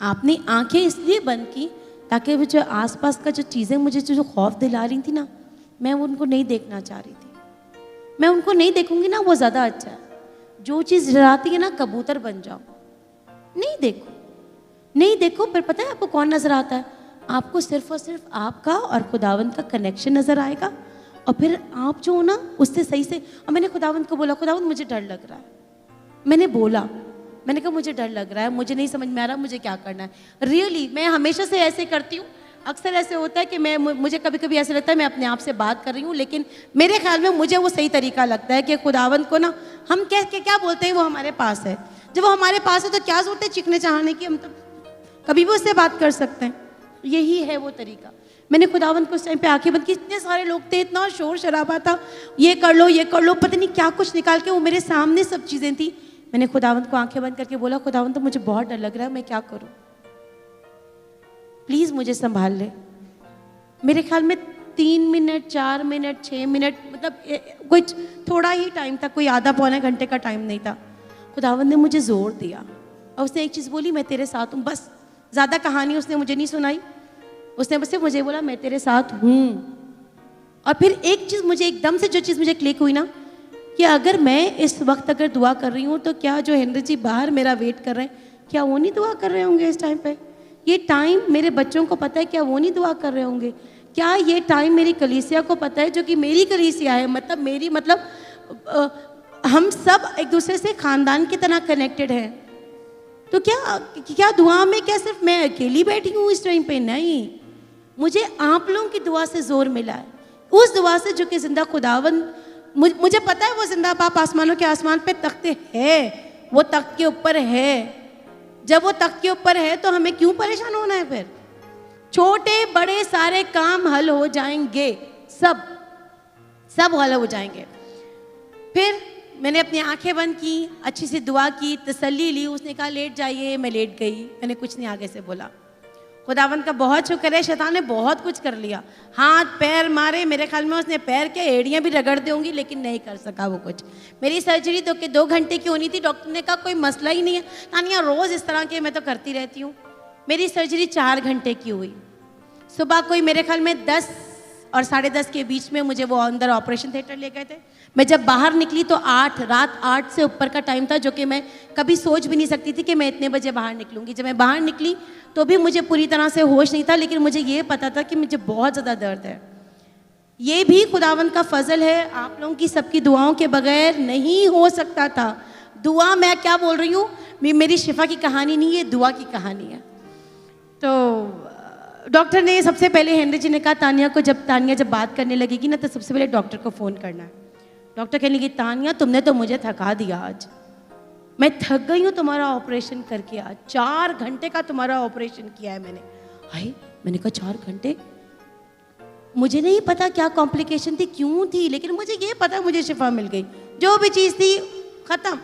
आपने आंखें इसलिए बंद की ताकि वो जो आसपास का जो चीज़ें मुझे जो खौफ दिला रही थी ना, मैं उनको नहीं देखना चाह रही थी। मैं उनको नहीं देखूंगी ना, वो ज़्यादा अच्छा है। जो चीज़ डराती है ना, कबूतर बन जाओ, नहीं देखो। फिर पता है आपको कौन नजर आता है, आपको सिर्फ और सिर्फ आपका और खुदावंद का कनेक्शन नजर आएगा, और फिर आप जो हो ना उससे सही से। और मैंने खुदावंद को बोला, खुदावंद मुझे डर लग रहा है, मैंने कहा मुझे डर लग रहा है, मुझे नहीं समझ में आ रहा मुझे क्या करना है। रियली मैं हमेशा से ऐसे करती हूँ। अक्सर ऐसे होता है कि मुझे कभी कभी ऐसे लगता है मैं अपने आप से बात कर रही हूँ, लेकिन मेरे ख्याल में मुझे वो सही तरीका लगता है कि खुदावंद को ना हम क्या बोलते हैं, वो हमारे पास है। जब वो हमारे पास है तो क्या जरूरत है चीखने चाहने की, हम तो कभी भी उससे बात कर सकते हैं। यही है वो तरीका। मैंने खुदावंद को उस टाइम पे आंखें बंद की, इतने सारे लोग थे, इतना शोर शराबा था, ये कर लो, पता नहीं क्या कुछ निकाल के, वो मेरे सामने सब चीज़ें थी। मैंने खुदावंद को आंखें बंद करके बोला, खुदावंद तो मुझे बहुत डर लग रहा है, मैं क्या करूं, प्लीज़ मुझे संभाल ले। मेरे ख्याल में 3 मिनट 4 मिनट 6 मिनट, मतलब कुछ थोड़ा ही टाइम था, कोई आधा पौने घंटे का टाइम नहीं था। खुदावंद ने मुझे जोर दिया और उसने एक चीज़ बोली, मैं तेरे साथ हूँ। बस ज़्यादा कहानी उसने मुझे नहीं सुनाई, उसने बस मुझे बोला मैं तेरे साथ हूँ। और फिर एक चीज़ मुझे एकदम से, जो चीज़ मुझे क्लिक हुई ना, कि अगर मैं इस वक्त अगर दुआ कर रही हूँ तो क्या जो हेनरी जी बाहर मेरा वेट कर रहे हैं, क्या वो नहीं दुआ कर रहे होंगे इस टाइम पे? ये टाइम मेरे बच्चों को पता है, क्या वो नहीं दुआ कर रहे होंगे? क्या ये टाइम मेरी कलीसिया को पता है, जो कि मेरी कलीसिया है, मतलब हम सब एक दूसरे से खानदान की तरह कनेक्टेड हैं। तो क्या दुआ में क्या सिर्फ मैं अकेली बैठी हूँ इस टाइम पे? नहीं, मुझे आप लोगों की दुआ से जोर मिला है, उस दुआ से जो कि जिंदा खुदावंद, मुझे पता है वो जिंदा बाप आसमानों के आसमान पे तख्ते है, वो तख्त के ऊपर है। जब वो तख्त के ऊपर है तो हमें क्यों परेशान होना है? फिर छोटे बड़े सारे काम हल हो जाएंगे, सब हल हो जाएंगे। फिर मैंने अपनी आंखें बंद की, अच्छी सी दुआ की, तसल्ली ली। उसने कहा लेट जाइए, मैं लेट गई, मैंने कुछ नहीं आगे से बोला। खुदावंद का बहुत शुक्र है, शैतान ने बहुत कुछ कर लिया, हाथ पैर मारे, मेरे ख्याल में उसने पैर के एड़ियाँ भी रगड़ दी होंगी, लेकिन नहीं कर सका वो कुछ। मेरी सर्जरी तो 2 घंटे की होनी थी, डॉक्टर ने कहा कोई मसला ही नहीं है तानिया, रोज़ इस तरह के मैं तो करती रहती हूँ। मेरी सर्जरी 4 घंटे की हुई। सुबह कोई मेरे ख्याल में 10 और 10:30 के बीच में मुझे वो अंदर ऑपरेशन थिएटर ले गए थे। मैं जब बाहर निकली तो रात 8 से ऊपर का टाइम था, जो कि मैं कभी सोच भी नहीं सकती थी कि मैं इतने बजे बाहर निकलूंगी। जब मैं बाहर निकली तो भी मुझे पूरी तरह से होश नहीं था, लेकिन मुझे ये पता था कि मुझे बहुत ज़्यादा दर्द है। ये भी खुदावंद का फजल है, आप लोगों की सबकी दुआओं के बगैर नहीं हो सकता था। दुआ, मैं क्या बोल रही हूँ, मेरी शिफा की कहानी नहीं, ये दुआ की कहानी है। तो डॉक्टर ने सबसे पहले, हेनरी जी ने कहा तानिया जब बात करने लगेगी ना तो सबसे पहले डॉक्टर को फ़ोन करना है। डॉक्टर कहने लगी, तानिया तुमने तो मुझे थका दिया आज, मैं थक गई हूँ तुम्हारा ऑपरेशन करके। आज 4 घंटे का तुम्हारा ऑपरेशन किया है मैंने। हाय, मैंने कहा 4 घंटे? मुझे नहीं पता क्या कॉम्प्लिकेशन थी, क्यों थी, लेकिन मुझे ये पता मुझे शिफा मिल गई। जो भी चीज़ थी ख़त्म।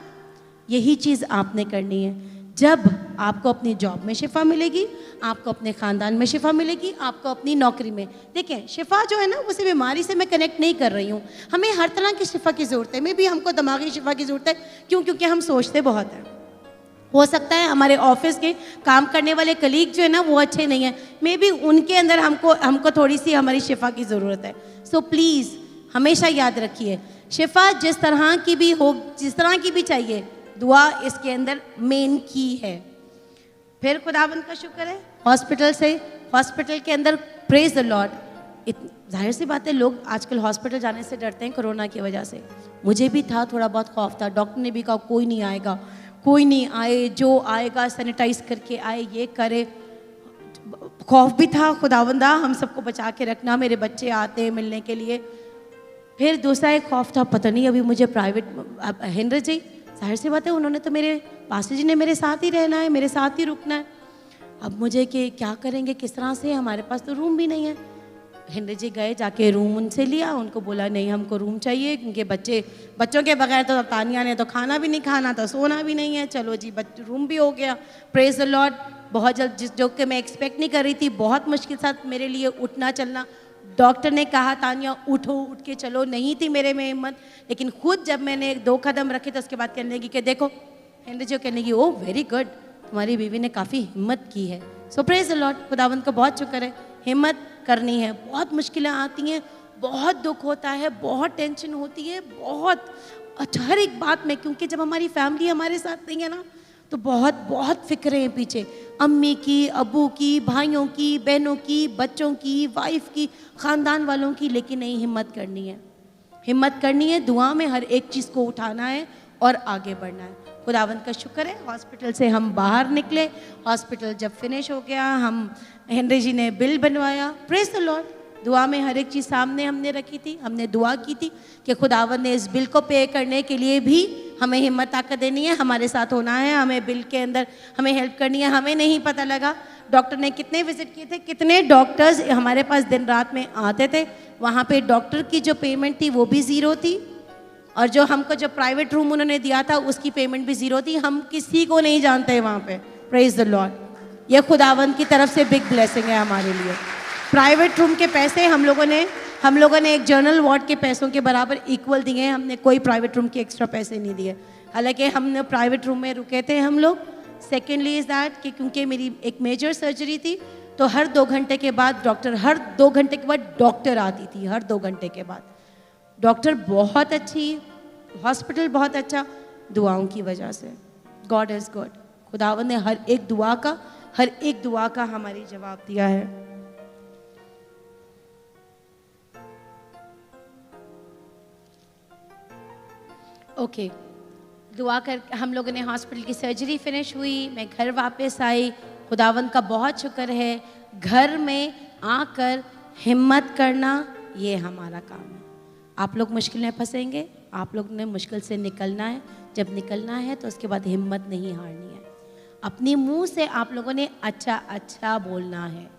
यही चीज़ आपने करनी है। जब आपको अपनी जॉब में शिफा मिलेगी, आपको अपने ख़ानदान में शिफा मिलेगी, आपको अपनी नौकरी में। देखें, शिफा जो है ना, उस बीमारी से मैं कनेक्ट नहीं कर रही हूँ। हमें हर तरह की शिफा की ज़रूरत है। मे भी हमको दिमागी शिफा की ज़रूरत है। क्यों? क्योंकि हम सोचते बहुत हैं। हो सकता है हमारे ऑफिस के काम करने वाले कलीग जो है ना वो अच्छे नहीं हैं, मे बी उनके अंदर हमको थोड़ी सी हमारी शिफा की ज़रूरत है। सो प्लीज़ हमेशा याद रखिए, शिफा जिस तरह की भी हो, जिस तरह की भी चाहिए, दुआ इसके अंदर मेन की है। फिर खुदावंद का शुक्र है, हॉस्पिटल के अंदर प्रेज द लॉर्ड। जाहिर सी बात है, लोग आजकल हॉस्पिटल जाने से डरते हैं कोरोना की वजह से। मुझे भी था, थोड़ा बहुत खौफ था। डॉक्टर ने भी कहा कोई नहीं आएगा, कोई नहीं आए, जो आएगा सैनिटाइज करके आए, ये करे। खौफ भी था, खुदावंदा हम सबको बचा के रखना, मेरे बच्चे आते हैं मिलने के लिए। फिर दूसरा एक खौफ था, पता नहीं अभी मुझे प्राइवेट, हेनरी जी जाहिर सी बात है, उन्होंने तो मेरे पास्टर जी ने मेरे साथ ही रहना है, मेरे साथ ही रुकना है। अब मुझे कि क्या करेंगे, किस तरह से, हमारे पास तो रूम भी नहीं है। हेनरी जी गए, जाके रूम उनसे लिया, उनको बोला नहीं हमको रूम चाहिए, क्योंकि बच्चों के बगैर तो तानिया ने तो खाना भी नहीं खाना, तो सोना भी नहीं है। चलो जी, रूम भी हो गया, प्रेज द लॉर्ड। बहुत जल्द, जो कि मैं एक्सपेक्ट नहीं कर रही थी, बहुत मुश्किल साथ मेरे लिए उठना चलना। डॉक्टर ने कहा तानिया उठो, उठ के चलो, नहीं थी मेरे में हिम्मत, लेकिन खुद जब मैंने 2 कदम रखे तो उसके बाद कहने लगी कि देखो, हेनरी जी कहने लगी, ओ वेरी गुड, तुम्हारी बीवी ने काफ़ी हिम्मत की है। सो प्रेज द लॉर्ड, खुदावंद का बहुत शुक्र है। हिम्मत करनी है, बहुत मुश्किलें आती हैं, बहुत दुख होता है, बहुत टेंशन होती है, बहुत हर एक बात में, क्योंकि जब हमारी फैमिली हमारे साथ नहीं है ना तो बहुत बहुत फिक्रें हैं पीछे, अम्मी की, अबू की, भाइयों की, बहनों की, बच्चों की, वाइफ की, ख़ानदान वालों की। लेकिन नहीं, हिम्मत करनी है, हिम्मत करनी है, दुआ में हर एक चीज़ को उठाना है और आगे बढ़ना है। खुदावंद का शुक्र है, हॉस्पिटल से हम बाहर निकले। हॉस्पिटल जब फिनिश हो गया, हम हेनरी जी ने बिल बनवाया, प्रेज द लॉर्ड। दुआ में हर एक चीज़ सामने हमने रखी थी, हमने दुआ की थी कि खुदावंद ने इस बिल को पे करने के लिए भी हमें हिम्मत ताकत देनी है, हमारे साथ होना है, हमें बिल के अंदर हमें हेल्प करनी है। हमें नहीं पता लगा डॉक्टर ने कितने विजिट किए थे, कितने डॉक्टर्स हमारे पास दिन रात में आते थे। वहाँ पे डॉक्टर की जो पेमेंट थी वो भी ज़ीरो थी, और जो हमको जो प्राइवेट रूम उन्होंने दिया था उसकी पेमेंट भी ज़ीरो थी। हम किसी को नहीं जानते वहाँ पे, प्रेज द लॉर्ड। यह खुदावंद की तरफ से बिग ब्लेसिंग है हमारे लिए। प्राइवेट रूम के पैसे हम लोगों ने एक जर्नल वार्ड के पैसों के बराबर इक्वल दिए हैं, हमने कोई प्राइवेट रूम के एक्स्ट्रा पैसे नहीं दिए। हालांकि हमने प्राइवेट रूम में रुके थे हम लोग। सेकेंडली इज़ दैट कि क्योंकि मेरी एक मेजर सर्जरी थी, तो हर 2 घंटे के बाद डॉक्टर आती थी, हर 2 घंटे के बाद। डॉक्टर बहुत अच्छी, हॉस्पिटल बहुत अच्छा, दुआओं की वजह से। God is good. खुदावंद ने हर एक दुआ का हमारी जवाब दिया है। ओके, दुआ कर हम लोगों ने, हॉस्पिटल की सर्जरी फिनिश हुई, मैं घर वापस आई। खुदावंद का बहुत शुक्र है, घर में आकर हिम्मत करना ये हमारा काम है। आप लोग मुश्किल में फंसेंगे, आप लोग ने मुश्किल से निकलना है। जब निकलना है तो उसके बाद हिम्मत नहीं हारनी है। अपने मुंह से आप लोगों ने अच्छा अच्छा बोलना है,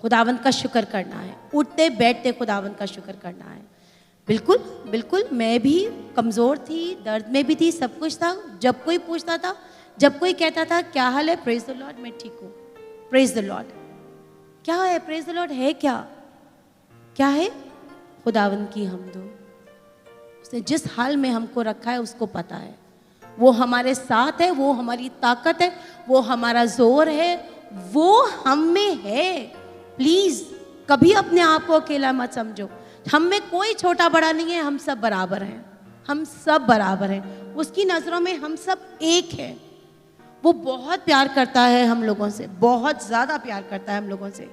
खुदावंद का शुक्र करना है, उठते बैठते खुदावंद का शुक्र करना है। बिल्कुल बिल्कुल, मैं भी कमज़ोर थी, दर्द में भी थी, सब कुछ था। जब कोई पूछता था, जब कोई कहता था क्या हाल है, प्रेज द लॉर्ड, मैं ठीक हूँ, प्रेज द लॉर्ड। क्या है प्रेज द लॉर्ड, है क्या, क्या है? खुदावंद की हमदो। उसने जिस हाल में हमको रखा है उसको पता है, वो हमारे साथ है, वो हमारी ताकत है, वो हमारा जोर है, वो हम में है। प्लीज़ कभी अपने आप को अकेला मत समझो। हम में कोई छोटा बड़ा नहीं है, हम सब बराबर हैं, हम सब बराबर हैं। उसकी नज़रों में हम सब एक हैं। वो बहुत प्यार करता है हम लोगों से, बहुत ज़्यादा प्यार करता है हम लोगों से।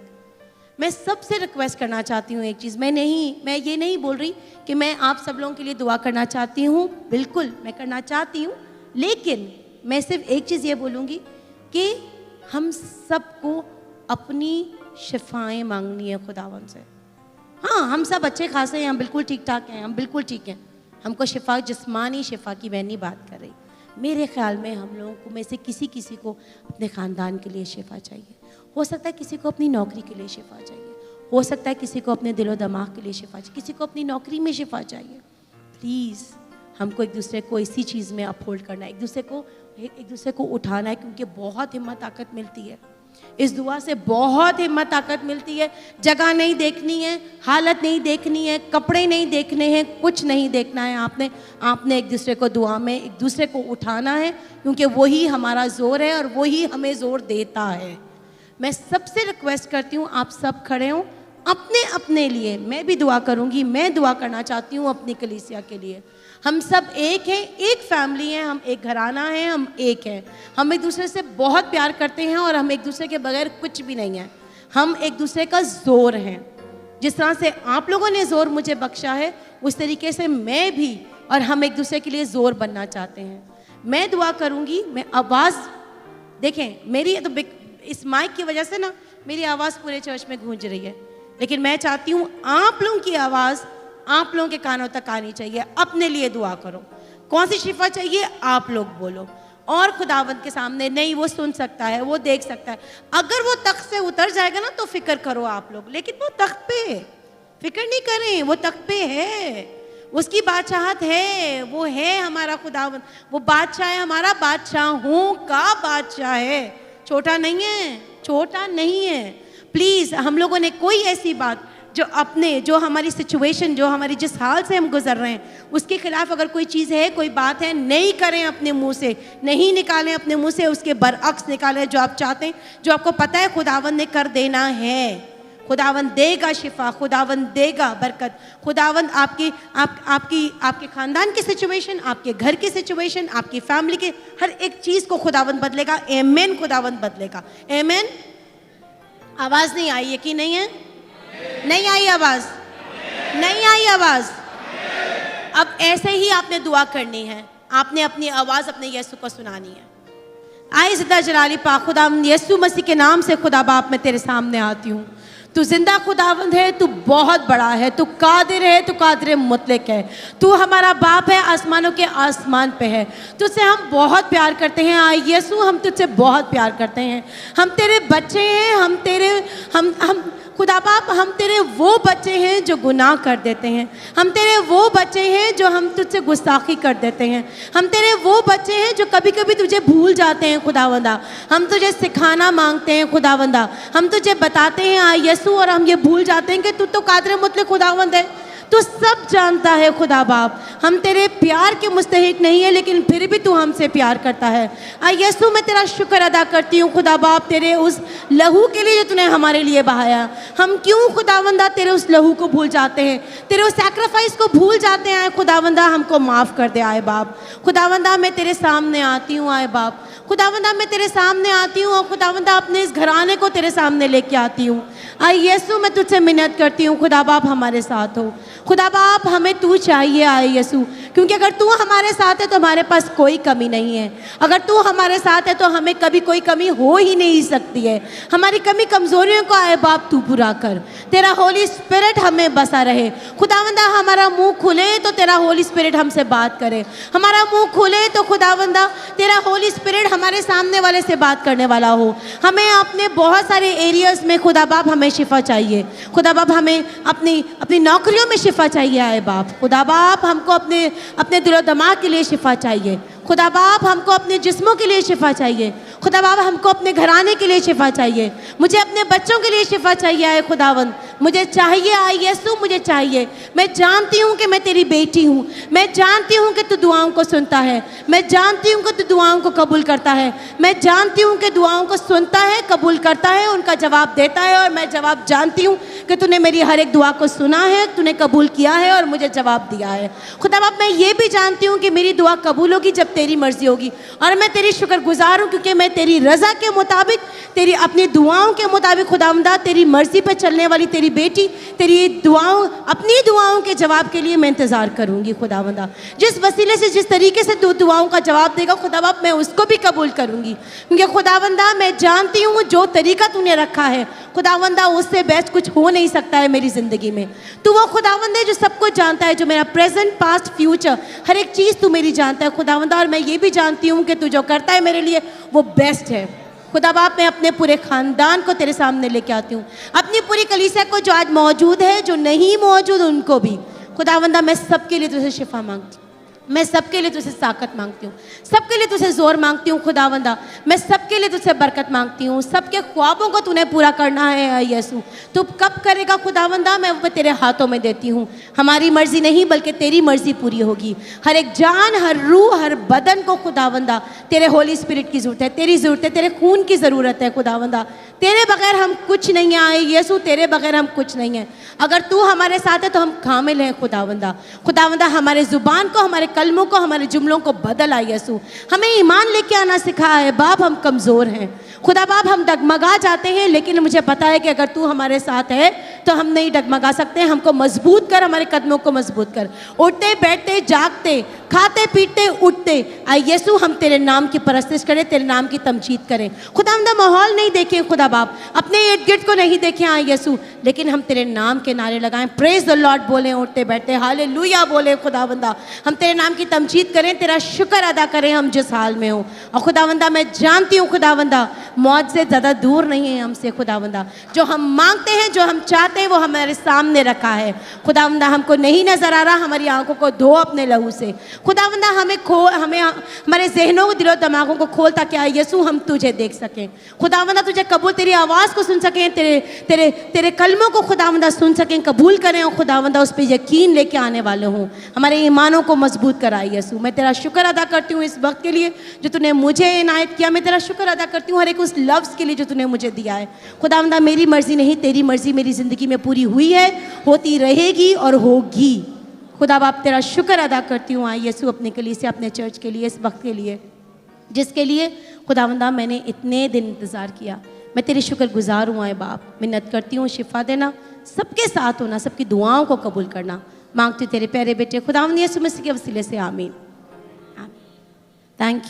मैं सबसे रिक्वेस्ट करना चाहती हूँ एक चीज़, मैं ये नहीं बोल रही कि मैं आप सब लोगों के लिए दुआ करना चाहती हूँ, बिल्कुल मैं करना चाहती हूँ, लेकिन मैं सिर्फ एक चीज़ ये बोलूँगी कि हम सबको अपनी शिफाएँ मांगनी है खुदावन से। हाँ, हम सब अच्छे खासे हैं, हम बिल्कुल ठीक ठाक हैं, हम बिल्कुल ठीक हैं। हमको शिफा, जिस्मानी शिफा की मैं नहीं बात कर रही। मेरे ख्याल में हम लोगों को में से किसी को अपने ख़ानदान के लिए शिफा चाहिए। हो सकता है किसी को अपनी नौकरी के लिए शिफा चाहिए, हो सकता है किसी को अपने दिलो दिमाग के लिए शिफा चाहिए, किसी को अपनी नौकरी में शिफा चाहिए। प्लीज़ हमको एक दूसरे को इसी चीज़ में अपहोल्ड करना है, एक दूसरे को उठाना है, क्योंकि बहुत हिम्मत ताकत मिलती है इस दुआ से, बहुत हिम्मत ताकत मिलती है। जगह नहीं देखनी है, हालत नहीं देखनी है, कपड़े नहीं देखने हैं, कुछ नहीं देखना है। आपने एक दूसरे को दुआ में एक दूसरे को उठाना है, क्योंकि वही हमारा ज़ोर है और वही हमें ज़ोर देता है। मैं सबसे रिक्वेस्ट करती हूँ, आप सब खड़े हों अपने लिए। मैं भी दुआ करूँगी, मैं दुआ करना चाहती हूँ अपनी कलीसिया के लिए। हम सब एक हैं, एक फैमिली है, हम एक घराना है, हम एक हैं। हम एक दूसरे से बहुत प्यार करते हैं और हम एक दूसरे के बगैर कुछ भी नहीं है। हम एक दूसरे का जोर हैं। जिस तरह से आप लोगों ने जोर मुझे बख्शा है, उस तरीके से मैं भी और हम एक दूसरे के लिए जोर बनना चाहते हैं। मैं दुआ करूँगी, मैं आवाज़ देखें मेरी तो इस माइक की वजह से ना मेरी आवाज़ पूरे चर्च में गूंज रही है, लेकिन मैं चाहती हूँ आप लोगों की आवाज़ आप लोगों के कानों तक आनी चाहिए। अपने लिए दुआ करो, कौन सी शिफा चाहिए आप लोग बोलो, और खुदावंद के सामने नहीं, वो सुन सकता है, वो देख सकता है। अगर वो तख्त से उतर जाएगा ना तो फिक्र करो आप लोग, लेकिन वो तख्त पे है, फिक्र नहीं करें, वो तख्त पे है, उसकी बादशाहत है, वो है हमारा खुदावंद, वो बादशाह है, हमारा बादशाहों का बादशाह है, छोटा नहीं है, छोटा नहीं है। प्लीज़ हम लोगों ने कोई ऐसी बात जो हमारी सिचुएशन, जो हमारी जिस हाल से हम गुजर रहे हैं उसके खिलाफ अगर कोई चीज़ है, कोई बात है, नहीं करें अपने मुंह से, नहीं निकालें अपने मुंह से, उसके बरअक्स निकालें जो आप चाहते हैं, जो आपको पता है खुदावंद ने कर देना है। खुदावंद देगा शिफा, खुदावंद देगा बरकत, खुदावंद आपके ख़ानदान की सिचुएशन, आपके घर की सिचुएशन, आपकी फैमिली के हर एक चीज़ को खुदावंद बदलेगा। आमीन, खुदावंद बदलेगा। आमीन। आवाज़ नहीं आई है कि नहीं है? नहीं आई आवाज़, नहीं आई आवाज़। अब ऐसे ही आपने दुआ करनी है, आपने अपनी आवाज़ अपने यीशु को सुनानी है। आए ज़िंदा जलाली पाक खुदा यीशु मसीह के नाम से खुदा बाप मैं तेरे सामने आती हूँ। तू जिंदा खुदावंद है, तू बहुत बड़ा है, तू कादिर है, तू कादिर मुतलक है, तू हमारा बाप है, आसमानों के आसमान पे है। तुझसे हम बहुत प्यार करते हैं आए यीशु, हम तुझसे बहुत प्यार करते हैं। हम तेरे बच्चे हैं, हम खुदा बाप हम तेरे वो बच्चे हैं जो गुनाह कर देते हैं, हम तेरे वो बच्चे हैं जो हम तुझसे गुस्ताखी कर देते हैं, हम तेरे वो बच्चे हैं जो कभी कभी तुझे भूल जाते हैं खुदावंदा। हम तुझे सिखाना मांगते हैं खुदावंदा, हम तुझे बताते हैं आ यीशु, और हम ये भूल जाते हैं कि तू तो कादिर मुतलक खुदावंद है, तू सब जानता है खुदा बाप। हम तेरे प्यार के मुस्तहिक नहीं है, लेकिन फिर भी तू हमसे प्यार करता है। यीशु मैं तेरा शुक्र अदा करती हूँ खुदा बाप, तेरे उस लहू के लिए जो तूने हमारे लिए बहाया। हम क्यों खुदावंदा तेरे उस लहू को भूल जाते हैं, तेरे उस सैक्रिफाइस को भूल जाते हैं। खुदावंदा हमको माफ़ कर दे आए बाप। खुदावंदा मैं तेरे सामने आती हूँ आए बाप, खुदावंदा मैं तेरे सामने आती हूँ, और खुदावंदा अपने इस घराने को तेरे सामने लेके आती हूँ। आए यीशु मैं तुझसे मिन्नत करती हूँ खुदा बाप हमारे साथ हो। खुदा बाप हमें तू चाहिए आए यीशु, क्योंकि अगर तू हमारे साथ है तो हमारे पास कोई कमी नहीं है। अगर तू हमारे साथ है तो हमें कभी कोई कमी हो ही नहीं सकती है। हमारी कमी कमज़ोरियों को आए बाप तू पूरा कर, तेरा होली स्पिरिट हमें बसा रहे। खुदावंदा हमारा मुंह खुले तो तेरा होली स्पिरिट हमसे बात करे, हमारा मुंह खुले तो खुदावंदा तेरा होली स्पिरिट हमारे सामने वाले से बात करने वाला हो। हमें अपने बहुत सारे एरियाज़ में खुदा बाप हमें शिफा चाहिए। खुदा बाप हमें अपनी नौकरियों में शिफा चाहिए आए बाप। खुदा बाप हमको अपने दिलो दिमाग के लिए शिफा चाहिए। खुदा बाप हमको अपने जिस्मों के लिए शिफा चाहिए। खुदा बाप हमको अपने घराने के लिए शिफा चाहिए। मुझे अपने बच्चों के लिए शिफा चाहिए आए खुदावंद। मुझे चाहिए आई यीशु, मुझे चाहिए। मैं जानती हूँ कि मैं तेरी बेटी हूँ, मैं जानती हूँ कि तू दुआओं को सुनता है, मैं जानती हूँ कि तू दुआओं को कबूल करता है, मैं जानती हूँ कि दुआओं को सुनता है, कबूल करता है, उनका जवाब देता है। और मैं जवाब जानती हूँ कि तूने मेरी हर एक दुआ को सुना है, तूने कबूल किया है और मुझे जवाब दिया है। खुदा बाप मैं ये भी जानती हूँ कि मेरी दुआ कबूल होगी जब तेरी मर्जी होगी, और मैं तेरी शुक्रगुजार हूँ क्योंकि मैं तेरी रज़ा के मुताबिक, तेरी अपनी दुआओं के मुताबिक खुदावंदा, तेरी मर्जी पर चलने वाली तेरी बेटी, तेरी दुआओं, अपनी दुआओं के जवाब के लिए मैं इंतज़ार करूँगी खुदावंदा। जिस वसीले से, जिस तरीके से तू दुआओं का जवाब देगा खुदा बाप, मैं उसको भी कबूल करूँगी, क्योंकि खुदावंदा मैं जानती हूँ जो तरीका तूने रखा है खुदावंदा, उससे बेस्ट कुछ हो नहीं सकता है मेरी ज़िंदगी में। तू वो खुदावंद है जो सब कुछ जानता है, जो मेरा प्रेजेंट, पास्ट, फ्यूचर, हर एक चीज़ तू मेरी जानता है खुदावंदा। और मैं ये भी जानती हूँ कि तू जो करता है मेरे लिए वो बेस्ट है। खुदा बाप मैं अपने पूरे ख़ानदान को तेरे सामने लेके आती हूँ, अपनी पूरी कलीसिया को जो आज मौजूद है, जो नहीं मौजूद उनको भी खुदावंदा, मैं सबके लिए तुझसे शिफा मांगती हूँ, मैं सबके लिए तुझसे ताकत मांगती हूँ, सबके लिए तुझसे जोर मांगती हूँ खुदावंदा। मैं सबके लिए तुझसे बरकत मांगती हूँ, सबके ख्वाबों को तूने पूरा करना है यीशु। तू कब करेगा खुदावंदा, मैं वो तेरे हाथों में देती हूँ। हमारी मर्जी नहीं बल्कि तेरी मर्जी पूरी होगी। हर एक जान, हर रूह, हर बदन को खुदावंदा तेरे होली स्पिरिट की ज़रूरत है, तेरी ज़रूरत है, तेरे खून की ज़रूरत है खुदावंदा। तेरे बगैर हम कुछ नहीं है आए यीशु, तेरे बगैर हम कुछ नहीं है। अगर तू हमारे साथ है तो हम कामिल हैं खुदावंदा। खुदावंदा हमारे ज़ुबान को, हमारे कलमों को, हमारे जुमलों को बदल आ यीशु। हमें ईमान लेके आना सिखा है बाप, हम कमज़ोर हैं खुदा बाप, हम डगमगा जाते हैं, लेकिन मुझे पता है कि अगर तू हमारे साथ है तो हम नहीं डगमगा सकते। हमको मजबूत कर, हमारे कदमों को मजबूत कर, उठते बैठते जागते, खाते पीते उठते आए यीशु, हम तेरे नाम की परस्तिश करें, तेरे नाम की तमजीद करें खुदावंदा। माहौल नहीं देखें खुदा बाप, अपने इर्द गिर्द को नहीं देखें आए यीशु, लेकिन हम तेरे नाम के नारे लगाएं, प्रेज द लॉर्ड बोलें उठते बैठते, हालेलुया बोले खुदावंदा। हम तेरे नाम की तमजीद करें, तेरा शुक्र अदा करें हम जिस हाल में हो। और खुदावंदा मैं जानती हूँ खुदावंदा, मौत से ज़्यादा दूर नहीं है हमसे खुदावंदा। जो हम मांगते हैं, जो हम चाहते हैं, वो हमारे सामने रखा है खुदावंदा। हमको नहीं नजर आ रहा, हमारी आंखों को धो अपने लहू से खुदावंदा। हमें हमारे जहनों, दिलों, दिमागों को खोल, ताकि यीशु हम तुझे देख सकें खुदावंदा, तुझे कबूल, तेरी आवाज़ को सुन सकें, तेरे तेरे तेरे कलमों को खुदावंदा सुन सकें, कबूल करें और खुदावंदा उस पर यकीन लेके आने वाले हों। हमारे ईमानों को मजबूत कराए यीशु। मैं तेरा शुक्र अदा करती हूँ इस वक्त के लिए जो तूने मुझे इनायत किया। मैं तेरा शुक्र अदा करती हूँ हर एक उस लफ्ज़ के लिए जो तूने मुझे दिया है खुदावंदा। मेरी मर्जी नहीं, तेरी मर्जी मेरी ज़िंदगी में पूरी हुई है, होती रहेगी और होगी खुदा बाप। तेरा शुक्र अदा करती हूँ आए यीशु, अपने कलीसिया, अपने चर्च के लिए, इस वक्त के लिए जिसके लिए खुदावंदा मैंने इतने दिन इंतज़ार किया। मैं तेरी शुक्रगुजार हूँ आए बाप। मिन्नत करती हूँ शिफा देना, सबके साथ होना, सबकी दुआओं को कबूल करना मांगती हूँ तेरे प्यारे बेटे खुदावंद यीशु मसीह के वसीले से, आमीन। Thank you.